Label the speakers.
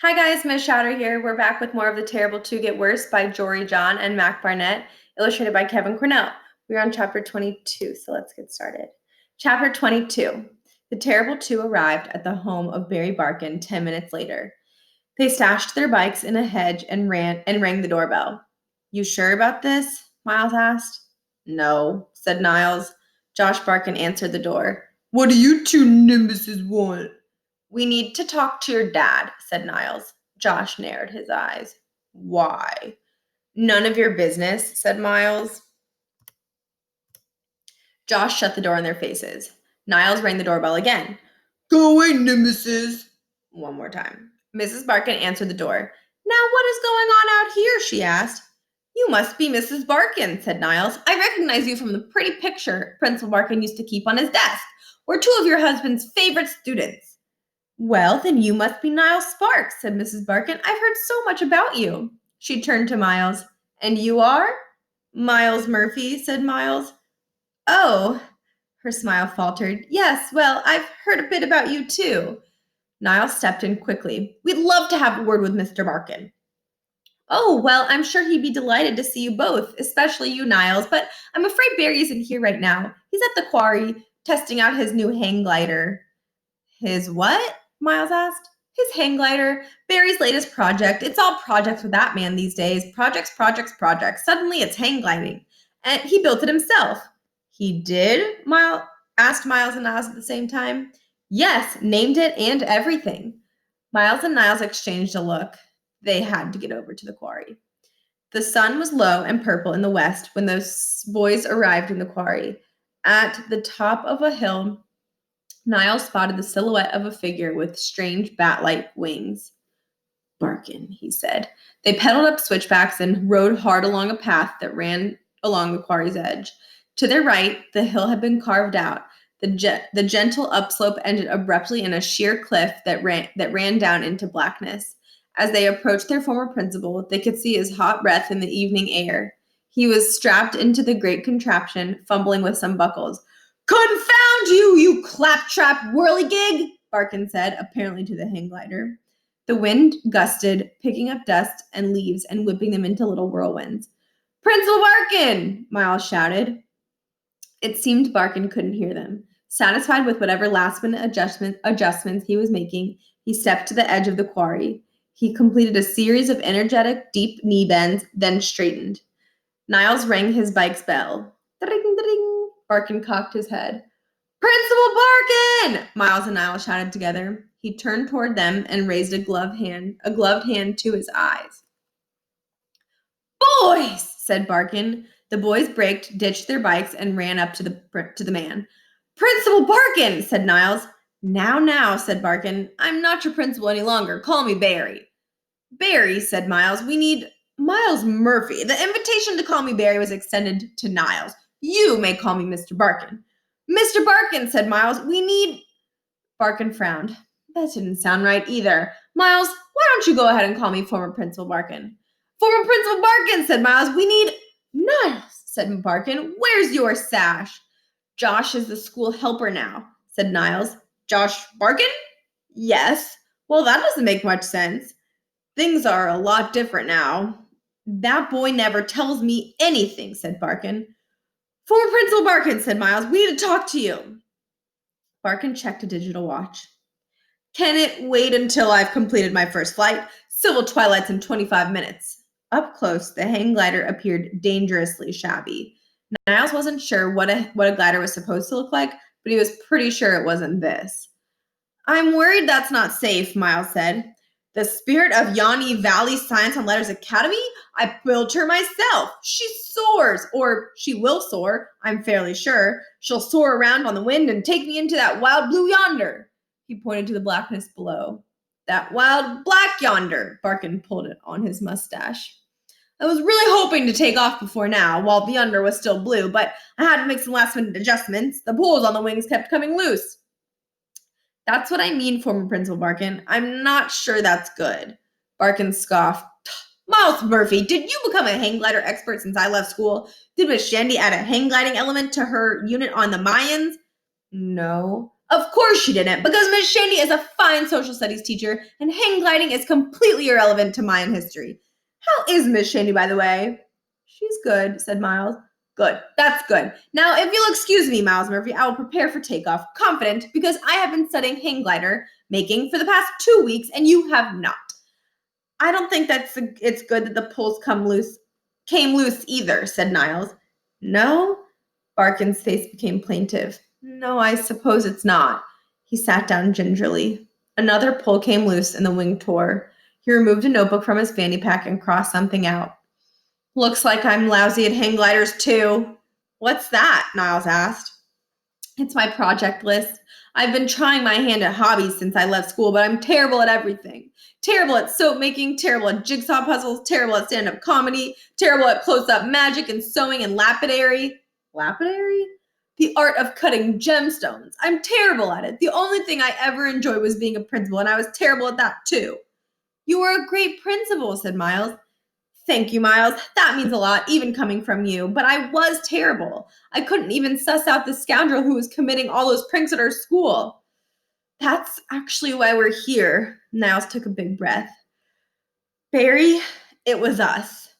Speaker 1: Hi guys, Miss Shouter here. We're back with more of The Terrible Two Get Worse by Jory John and Mac Barnett, illustrated by Kevin Cornell. We're on chapter 22, so let's get started. Chapter 22. The Terrible Two arrived at the home of Barry Barkin 10 minutes later. They stashed their bikes in a hedge and rang the doorbell. You sure about this? Miles asked. No, said Niles. Josh Barkin answered the door. What do you two nimbuses want? We need to talk to your dad, said Niles. Josh narrowed his eyes. Why? None of your business, said Miles. Josh shut the door in their faces. Niles rang the doorbell again. Go away, nimbuses. One more time. Mrs. Barkin answered the door. Now what is going on out here? She asked. You must be Mrs. Barkin, said Niles. I recognize you from the pretty picture Principal Barkin used to keep on his desk. We're two of your husband's favorite students. Well, then you must be Niles Sparks, said Mrs. Barkin. I've heard so much about you. She turned to Miles. And you are? Miles Murphy, said Miles. Oh, her smile faltered. Yes, well, I've heard a bit about you too. Niles stepped in quickly. We'd love to have a word with Mr. Barkin. Oh, well, I'm sure he'd be delighted to see you both, especially you, Niles, but I'm afraid Barry isn't here right now. He's at the quarry, testing out his new hang glider. His what? Miles asked. His hang glider, Barry's latest project. It's all projects with that man these days. Projects, projects, projects. Suddenly it's hang gliding. And he built it himself. He did? Asked Miles and Niles at the same time. Yes, named it and everything. Miles and Niles exchanged a look. They had to get over to the quarry. The sun was low and purple in the west when those boys arrived in the quarry. At the top of a hill, Niles spotted the silhouette of a figure with strange bat-like wings. Barkin, he said. They pedaled up switchbacks and rode hard along a path that ran along the quarry's edge. To their right, the hill had been carved out. The gentle upslope ended abruptly in a sheer cliff that ran down into blackness. As they approached their former principal, they could see his hot breath in the evening air. He was strapped into the great contraption, fumbling with some buckles. Confound you, you claptrap whirligig, Barkin said, apparently to the hang glider. The wind gusted, picking up dust and leaves and whipping them into little whirlwinds. Principal Barkin, Miles shouted. It seemed Barkin couldn't hear them. Satisfied with whatever last-minute adjustments he was making, he stepped to the edge of the quarry. He completed a series of energetic, deep knee bends, then straightened. Niles rang his bike's bell. Ding, ding. Barkin cocked his head. Principal Barkin! Miles and Niles shouted together. He turned toward them and raised a gloved hand to his eyes. Boys, said Barkin. The boys braked, ditched their bikes, and ran up to the man. Principal Barkin, said Niles. Now, said Barkin. I'm not your principal any longer. Call me Barry. Barry, said Miles. We need Miles Murphy. The invitation to call me Barry was extended to Niles. You may call me Mr. Barkin. Mr. Barkin, said Miles. We need... Barkin frowned. That didn't sound right either. Miles, why don't you go ahead and call me former Principal Barkin? Former Principal Barkin, said Miles. We need... Niles, said Barkin. Where's your sash? Josh is the school helper now, said Niles. Josh Barkin? Yes. Well, that doesn't make much sense. Things are a lot different now. That boy never tells me anything, said Barkin. Former Principal Barkin, said Miles. We need to talk to you. Barkin checked a digital watch. Can it wait until I've completed my first flight? Civil twilight's in 25 minutes. Up close, the hang glider appeared dangerously shabby. Niles wasn't sure what a glider was supposed to look like, but he was pretty sure it wasn't this. I'm worried that's not safe, Miles said. The spirit of Yanni Valley Science and Letters Academy? I built her myself. She soars, or she will soar, I'm fairly sure. She'll soar around on the wind and take me into that wild blue yonder. He pointed to the blackness below. That wild black yonder, Barkin pulled it on his mustache. I was really hoping to take off before now, while the yonder was still blue, but I had to make some last-minute adjustments. The pulls on the wings kept coming loose. That's what I mean, former Principal Barkin. I'm not sure that's good. Barkin scoffed. Miles Murphy, did you become a hang glider expert since I left school? Did Miss Shandy add a hang gliding element to her unit on the Mayans? No. Of course she didn't, because Miss Shandy is a fine social studies teacher, and hang gliding is completely irrelevant to Mayan history. How is Miss Shandy, by the way? She's good, said Miles. Good, that's good. Now, if you'll excuse me, Miles Murphy, I will prepare for takeoff, confident, because I have been studying hang glider making for the past 2 weeks, and you have not. I don't think it's good that the pulls came loose either, said Niles. No? Barkin's face became plaintive. No, I suppose it's not. He sat down gingerly. Another pull came loose and the wing tore. He removed a notebook from his fanny pack and crossed something out. Looks like I'm lousy at hang gliders too. What's that? Niles asked. It's my project list. I've been trying my hand at hobbies since I left school, but I'm terrible at everything. Terrible at soap making, terrible at jigsaw puzzles, terrible at stand-up comedy, terrible at close-up magic and sewing and lapidary. Lapidary? The art of cutting gemstones. I'm terrible at it. The only thing I ever enjoyed was being a principal, and I was terrible at that too. You were a great principal, said Miles. Thank you, Miles. That means a lot, even coming from you. But I was terrible. I couldn't even suss out the scoundrel who was committing all those pranks at our school. That's actually why we're here. Niles took a big breath. Barry, it was us.